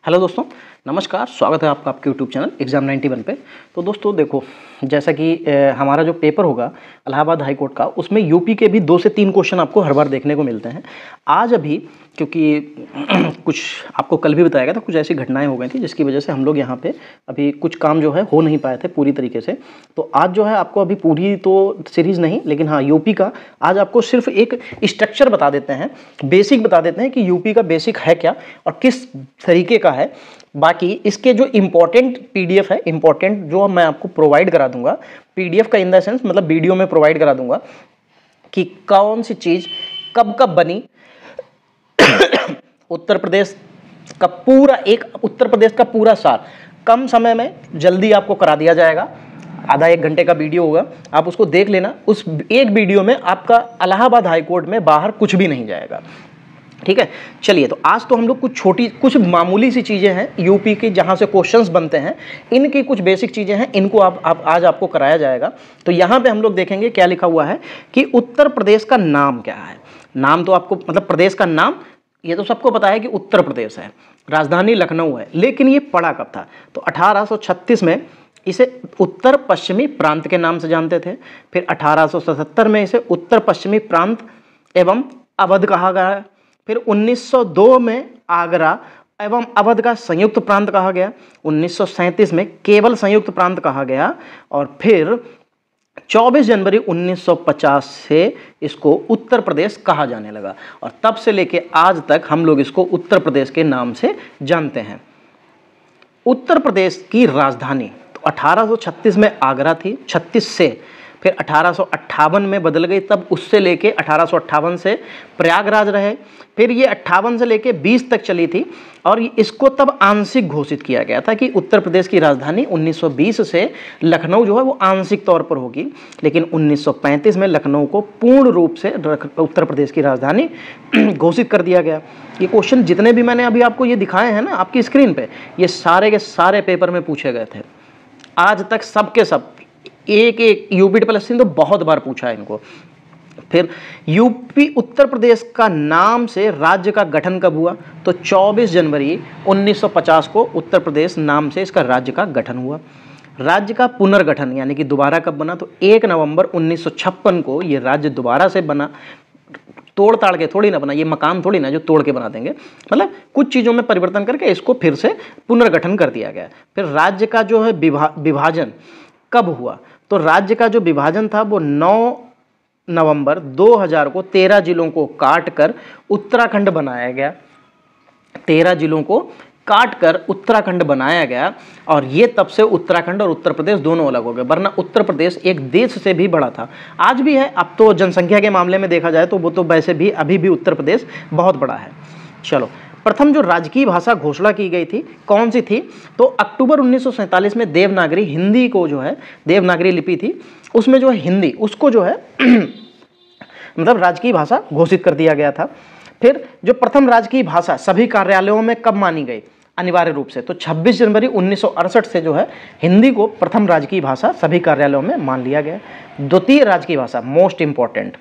Hello दोस्तों, नमस्कार। स्वागत है आपका आपके यूट्यूब चैनल एग्जाम 91 पे। तो दोस्तों देखो, जैसा कि हमारा जो पेपर होगा इलाहाबाद हाई कोर्ट का, उसमें यूपी के भी 2 से 3 क्वेश्चन आपको हर बार देखने को मिलते हैं। आज अभी क्योंकि कुछ आपको कल भी बताया गया था, कुछ ऐसी घटनाएं हो गई थी जिसकी वजह से हम लोग यहाँ पे अभी कुछ काम जो है हो नहीं पाए थे पूरी तरीके से। तो आज जो है आपको अभी पूरी तो सीरीज़ नहीं, लेकिन हाँ यूपी का आज आपको सिर्फ एक स्ट्रक्चर बता देते हैं, बेसिक बता देते हैं कि यूपी का बेसिक है क्या और किस तरीके का है। बाकी इसके जो इम्पोर्टेंट पीडीएफ है, इम्पोर्टेंट जो मैं आपको प्रोवाइड करा दूंगा, पीडीएफ का इन द सेंस मतलब वीडियो में प्रोवाइड करा दूंगा कि कौन सी चीज़ कब कब बनी। उत्तर प्रदेश का पूरा सार कम समय में जल्दी आपको करा दिया जाएगा। आधा 1 घंटे का वीडियो होगा, आप उसको देख लेना। उस एक वीडियो में आपका इलाहाबाद हाई कोर्ट में बाहर कुछ भी नहीं जाएगा, ठीक है। चलिए, तो आज तो हम लोग कुछ मामूली सी चीज़ें हैं यूपी की जहाँ से क्वेश्चंस बनते हैं, इनकी कुछ बेसिक चीज़ें हैं, इनको आप आज आपको कराया जाएगा। तो यहाँ पे हम लोग देखेंगे क्या लिखा हुआ है कि उत्तर प्रदेश का नाम क्या है। नाम तो आपको मतलब प्रदेश का नाम ये तो सबको पता है कि उत्तर प्रदेश है, राजधानी लखनऊ है, लेकिन ये पड़ा कब था? तो 1836 में इसे उत्तर पश्चिमी प्रांत के नाम से जानते थे। फिर 1877 में इसे उत्तर पश्चिमी प्रांत एवं अवध कहा गया। फिर 1902 में आगरा एवं अवध का संयुक्त प्रांत कहा गया। 1937 में केवल संयुक्त प्रांत कहा गया और फिर 24 जनवरी 1950 से इसको उत्तर प्रदेश कहा जाने लगा और तब से लेके आज तक हम लोग इसको उत्तर प्रदेश के नाम से जानते हैं। उत्तर प्रदेश की राजधानी तो 1836 में आगरा थी, 36 से फिर 1858 में बदल गई, तब उससे लेके 1858 से प्रयागराज रहे। फिर ये 58 से लेके 20 तक चली थी और इसको तब आंशिक घोषित किया गया था कि उत्तर प्रदेश की राजधानी 1920 से लखनऊ जो है वो आंशिक तौर पर होगी। लेकिन 1935 में लखनऊ को पूर्ण रूप से उत्तर प्रदेश की राजधानी घोषित कर दिया गया। ये क्वेश्चन जितने भी मैंने अभी आपको ये दिखाए हैं ना आपकी स्क्रीन पे, ये सारे के सारे पेपर में पूछे गए थे आज तक, सबके सब एक यूपी प्लस तो बहुत बार पूछा है इनको। फिर यूपी उत्तर प्रदेश का नाम से राज्य का गठन कब हुआ? तो 24 जनवरी 1950 को उत्तर प्रदेश नाम से इसका राज्य का गठन हुआ। राज्य का पुनर्गठन यानी कि दोबारा कब बना? तो 1 नवंबर 1956 को ये राज्य दोबारा से बना। तोड़ ताड़ के थोड़ी ना बना, ये मकान थोड़ी ना जो तोड़ के बना देंगे, मतलब कुछ चीज़ों में परिवर्तन करके इसको फिर से पुनर्गठन कर दिया गया। फिर राज्य का जो है विभाजन कब हुआ? तो राज्य का जो विभाजन था वो 9 नवंबर 2000 को 13 जिलों को काट कर उत्तराखंड बनाया गया। 13 जिलों को काट कर उत्तराखंड बनाया गया और ये तब से उत्तराखंड और उत्तर प्रदेश दोनों अलग हो गए, वरना उत्तर प्रदेश एक देश से भी बड़ा था, आज भी है। अब तो जनसंख्या के मामले में देखा जाए तो वो तो वैसे भी अभी भी उत्तर प्रदेश बहुत बड़ा है। चलो, प्रथम जो राजकीय भाषा घोषणा की गई थी कौन सी थी? तो अक्टूबर 1947 में देवनागरी हिंदी को जो है, देवनागरी लिपि थी उसमें जो है हिंदी, उसको जो है मतलब राजकीय भाषा घोषित कर दिया गया था। फिर जो प्रथम राजकीय भाषा सभी कार्यालयों में कब मानी गई अनिवार्य रूप से? तो 26 जनवरी 1968 से जो है हिंदी को प्रथम राजकीय भाषा सभी कार्यालयों में मान लिया गया। द्वितीय राजकीय भाषा मोस्ट इंपॉर्टेंट,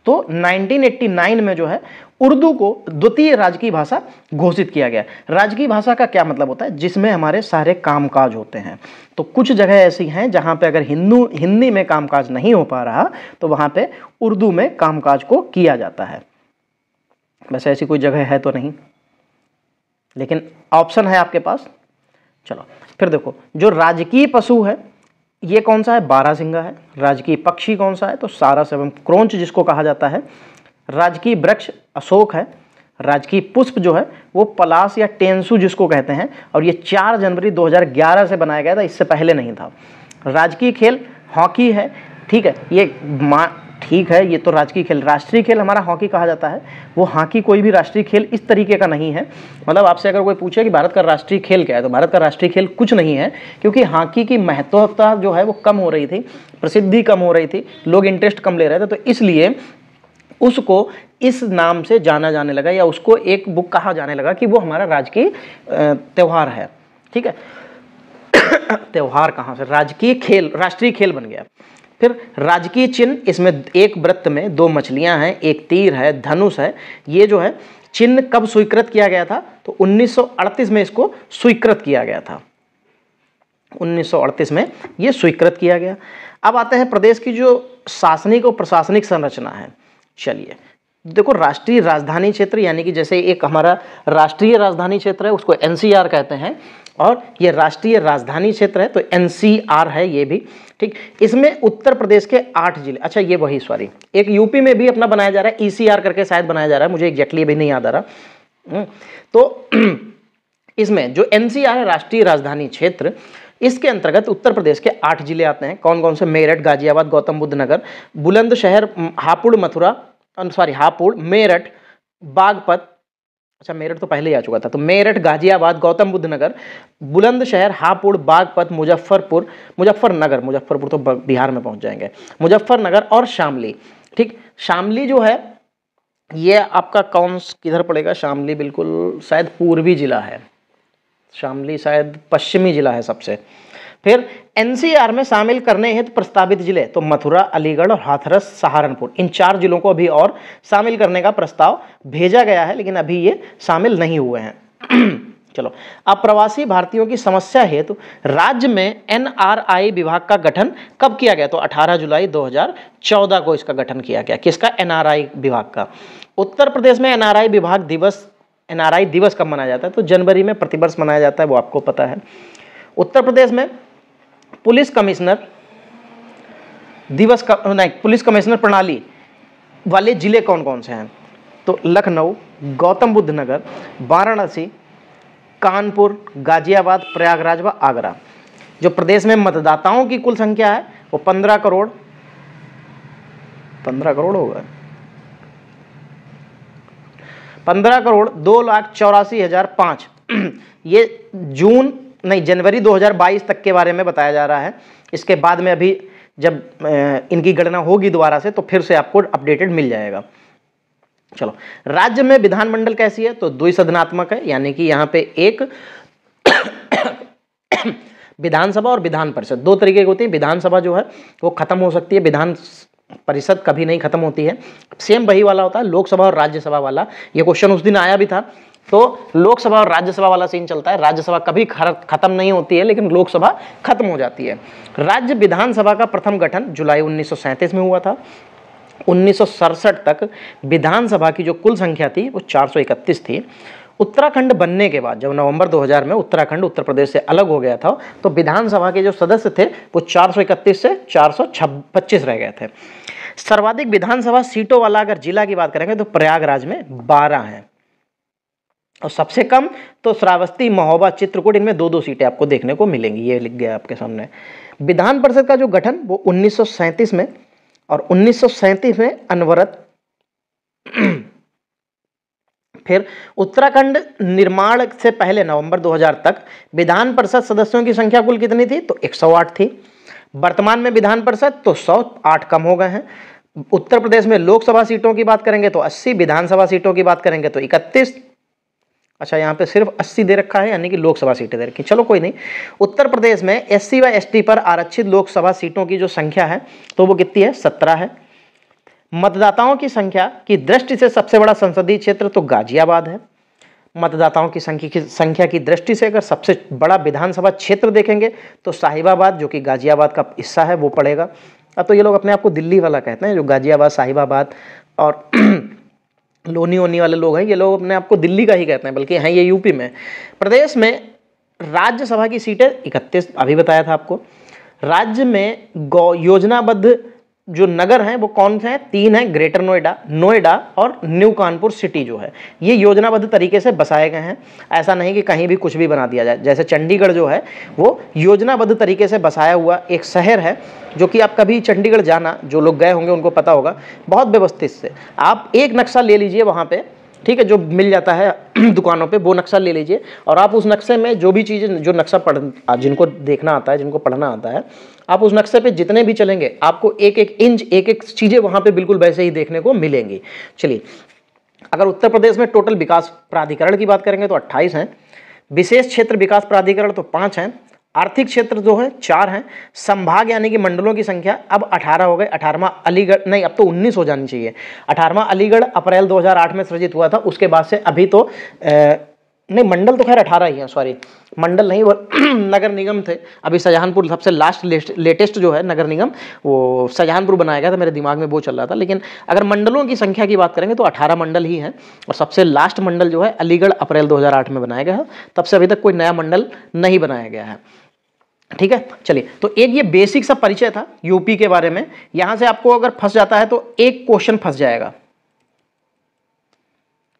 तो 1989 में जो है उर्दू को द्वितीय राजकीय भाषा घोषित किया गया। राजकीय भाषा का क्या मतलब होता है? जिसमें हमारे सारे कामकाज होते हैं। तो कुछ जगह ऐसी हैं जहां पे अगर हिंदी में कामकाज नहीं हो पा रहा तो वहां पे उर्दू में कामकाज को किया जाता है। वैसे ऐसी कोई जगह है तो नहीं, लेकिन ऑप्शन है आपके पास। चलो फिर देखो, जो राजकीय पशु है ये कौन सा है? बारहसिंगा है। राजकीय पक्षी कौन सा है? तो सारस एवं क्रोंच जिसको कहा जाता है। राजकीय वृक्ष अशोक है। राजकीय पुष्प जो है वो पलाश या टेंसू जिसको कहते हैं, और ये 4 जनवरी 2011 से बनाया गया था, इससे पहले नहीं था। राजकीय खेल हॉकी है, ठीक है, ठीक है, ये तो राजकीय खेल। राष्ट्रीय खेल हमारा हॉकी कहा जाता है, वो हॉकी कोई भी राष्ट्रीय खेल इस तरीके का नहीं है। मतलब आपसे अगर कोई पूछे कि भारत का राष्ट्रीय खेल क्या है, तो भारत का राष्ट्रीय खेल कुछ नहीं है, क्योंकि हॉकी की महत्वता जो है वो कम हो रही थी, प्रसिद्धि कम हो रही थी, लोग इंटरेस्ट कम ले रहे थे, तो इसलिए उसको इस नाम से जाना जाने लगा, या उसको एक बुक कहा जाने लगा कि वो हमारा राजकीय त्यौहार है, ठीक है। त्यौहार कहाँ से? राजकीय खेल, राष्ट्रीय खेल बन गया। फिर राजकीय चिन्ह, इसमें एक वृत्त में 2 मछलियां हैं, एक तीर है, धनुष है। ये जो है चिन्ह कब स्वीकृत किया गया था? तो 1938 में इसको स्वीकृत किया गया था। 1938 में ये स्वीकृत किया गया। अब आते हैं प्रदेश की जो शासनिक और प्रशासनिक संरचना है। चलिए देखो, राष्ट्रीय राजधानी क्षेत्र यानी कि जैसे एक हमारा राष्ट्रीय राजधानी क्षेत्र है उसको एनसीआर कहते हैं, और ये राष्ट्रीय राजधानी क्षेत्र है तो एनसीआर है ये भी, ठीक। इसमें उत्तर प्रदेश के 8 जिले, अच्छा ये वही सॉरी एक यूपी में भी अपना बनाया जा रहा है, ईसीआर करके शायद बनाया जा रहा है, मुझे एग्जैक्टली अभी नहीं याद आ रहा। तो इसमें जो एनसीआर है राष्ट्रीय राजधानी क्षेत्र, इसके अंतर्गत उत्तर प्रदेश के 8 जिले आते हैं। कौन कौन से? मेरठ, गाजियाबाद, गौतम बुद्ध नगर, बुलंदशहर, हापुड़, मथुरा, हापुड़, मेरठ, बागपत, अच्छा मेरठ तो पहले ही आ चुका था, तो मेरठ, गाजियाबाद, गौतम बुद्ध नगर, बुलंदशहर, हापुड़, बागपत, मुजफ्फरनगर, मुजफ्फरपुर तो बिहार में पहुंच जाएंगे, मुजफ्फरनगर और शामली, ठीक। शामली जो है ये आपका कौन किधर पड़ेगा? शामली बिल्कुल शायद पूर्वी जिला है, शामली शायद पश्चिमी जिला है सबसे। फिर एनसीआर में शामिल करने हेतु प्रस्तावित जिले तो मथुरा, अलीगढ़ और हाथरस, सहारनपुर, इन 4 जिलों को अभी और शामिल करने का प्रस्ताव भेजा गया है, लेकिन अभी ये शामिल नहीं हुए हैं। चलो, अब प्रवासी भारतीयों की समस्या हेतु राज्य में एनआरआई विभाग का गठन कब किया गया? तो 18 जुलाई 2014 को इसका गठन किया गया। किसका? एनआरआई विभाग का। उत्तर प्रदेश में एनआरआई दिवस कब मनाया जाता है? तो जनवरी में प्रतिवर्ष मनाया जाता है, वो आपको पता है। उत्तर प्रदेश में पुलिस कमिश्नर दिवस का पुलिस कमिश्नर प्रणाली वाले जिले कौन कौन से हैं? तो लखनऊ, गौतम बुद्ध नगर, वाराणसी, कानपुर, गाजियाबाद, प्रयागराज व आगरा। जो प्रदेश में मतदाताओं की कुल संख्या है वो 15 करोड़ होगा, 15 करोड़ 2,84,005। ये जनवरी 2022 तक के बारे में बताया जा रहा है। इसके बाद में अभी जब इनकी गणना होगी दोबारा से तो फिर से आपको अपडेटेड मिल जाएगा। चलो, राज्य में विधानमंडल कैसी है? तो द्विसदनात्मक है, यानी कि यहाँ पे एक विधानसभा और विधान परिषद 2 तरीके की होती है। विधानसभा जो है वो खत्म हो सकती है, विधान परिषद कभी नहीं खत्म होती है। सेम वही वाला होता है लोकसभा और राज्यसभा वाला। ये क्वेश्चन उस दिन आया भी था, तो लोकसभा और राज्यसभा वाला सीन चलता है। राज्यसभा कभी खत्म नहीं होती है, लेकिन लोकसभा खत्म हो जाती है। राज्य विधानसभा का प्रथम गठन जुलाई 1937 में हुआ था। 1967 तक विधानसभा की जो कुल संख्या थी वो 431 थी। उत्तराखंड बनने के बाद जब नवंबर 2000 में उत्तराखंड उत्तर प्रदेश से अलग हो गया था, तो विधानसभा के जो सदस्य थे वो 431 से 425 रह गए थे। सर्वाधिक विधानसभा सीटों वाला अगर जिला की बात करेंगे तो प्रयागराज में 12 हैं, और सबसे कम तो श्रावस्ती, महोबा, चित्रकूट, इनमें 2-2 सीटें आपको देखने को मिलेंगी। ये लिख गया आपके सामने। विधान परिषद का जो गठन वो 1937 में, और 1937 में अनवरत। फिर उत्तराखंड निर्माण से पहले नवंबर 2000 तक विधान परिषद सदस्यों की संख्या कुल कितनी थी? तो 108 थी। वर्तमान में विधान परिषद तो 108 कम हो गए हैं। उत्तर प्रदेश में लोकसभा सीटों की बात करेंगे तो 80, विधानसभा सीटों की बात करेंगे तो 31। अच्छा, यहाँ पे सिर्फ 80 दे रखा है, यानी कि लोकसभा सीटें दे रखी। चलो कोई नहीं। उत्तर प्रदेश में SC व ST पर आरक्षित लोकसभा सीटों की जो संख्या है तो वो कितनी है? 17 है। मतदाताओं की संख्या की दृष्टि से सबसे बड़ा संसदीय क्षेत्र तो गाजियाबाद है। मतदाताओं की संख्या की दृष्टि से अगर सबसे बड़ा विधानसभा क्षेत्र देखेंगे तो साहिबाबाद, जो कि गाजियाबाद का हिस्सा है, वो पड़ेगा। अब तो ये लोग अपने आप को दिल्ली वाला कहते हैं, जो गाजियाबाद, साहिबाबाद और लोनी ओनी वाले लोग हैं, ये लोग अपने आप को दिल्ली का ही कहते हैं, बल्कि हैं ये यूपी में। प्रदेश में राज्यसभा की सीटें 31 अभी बताया था आपको। राज्य में योजनाबद्ध जो नगर हैं वो कौन से हैं? 3 हैं, ग्रेटर नोएडा और न्यू कानपुर सिटी जो है, ये योजनाबद्ध तरीके से बसाए गए हैं। ऐसा नहीं कि कहीं भी कुछ भी बना दिया जाए। जैसे चंडीगढ़ जो है वो योजनाबद्ध तरीके से बसाया हुआ एक शहर है, जो कि आप कभी चंडीगढ़ जाना, जो लोग गए होंगे उनको पता होगा, बहुत व्यवस्थित से। आप एक नक्शा ले लीजिए वहाँ पे, ठीक है, जो मिल जाता है दुकानों पे, वो नक्शा ले लीजिए, और आप उस नक्शे में जो भी चीज़ें, जो नक्शा जिनको देखना आता है, जिनको पढ़ना आता है, आप उस नक्शे पे जितने भी चलेंगे आपको एक एक इंच, एक एक चीज़ें वहाँ पे बिल्कुल वैसे ही देखने को मिलेंगी। चलिए, अगर उत्तर प्रदेश में टोटल विकास प्राधिकरण की बात करेंगे तो 28 हैं, विशेष क्षेत्र विकास प्राधिकरण तो 5 हैं, आर्थिक क्षेत्र जो है 4 हैं, संभाग यानी कि मंडलों की संख्या अब 18 हो गए। 18वां अलीगढ़, नहीं अब तो 19 हो जानी चाहिए। 18वां अलीगढ़ अप्रैल 2008 में सृजित हुआ था, उसके बाद से अभी तो नहीं, मंडल तो खैर 18 ही है, सॉरी मंडल नहीं, वो नगर निगम थे। अभी शाहजहांपुर सबसे लास्ट लेटेस्ट जो है नगर निगम, वो शाहजहांपुर बनाया गया था, मेरे दिमाग में वो चल रहा था। लेकिन अगर मंडलों की संख्या की बात करेंगे तो 18 मंडल ही हैं, और सबसे लास्ट मंडल जो है अलीगढ़ अप्रैल 2008 में बनाया गया है। तब से अभी तक कोई नया मंडल नहीं बनाया गया है। ठीक है, चलिए, तो एक ये बेसिक सा परिचय था यूपी के बारे में। यहां से आपको अगर फंस जाता है तो एक क्वेश्चन फंस जाएगा।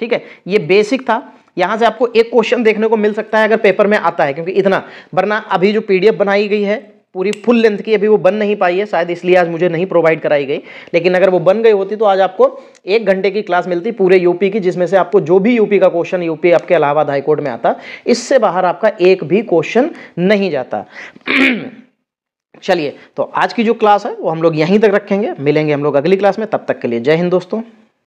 ठीक है, ये बेसिक था, यहां से आपको एक क्वेश्चन देखने को मिल सकता है अगर पेपर में आता है, क्योंकि इतना, वरना अभी जो पीडीएफ बनाई गई है पूरी फुल लेंथ की, अभी वो बन नहीं पाई है शायद, इसलिए आज मुझे नहीं प्रोवाइड कराई गई। लेकिन अगर वो बन गई होती तो आज आपको 1 घंटे की क्लास मिलती पूरे यूपी की, जिसमें से आपको जो भी यूपी का क्वेश्चन, यूपी आपके इलाहाबाद हाईकोर्ट में आता, इससे बाहर आपका एक भी क्वेश्चन नहीं जाता। चलिए, तो आज की जो क्लास है वो हम लोग यहीं तक रखेंगे, मिलेंगे हम लोग अगली क्लास में। तब तक के लिए जय हिंद दोस्तों।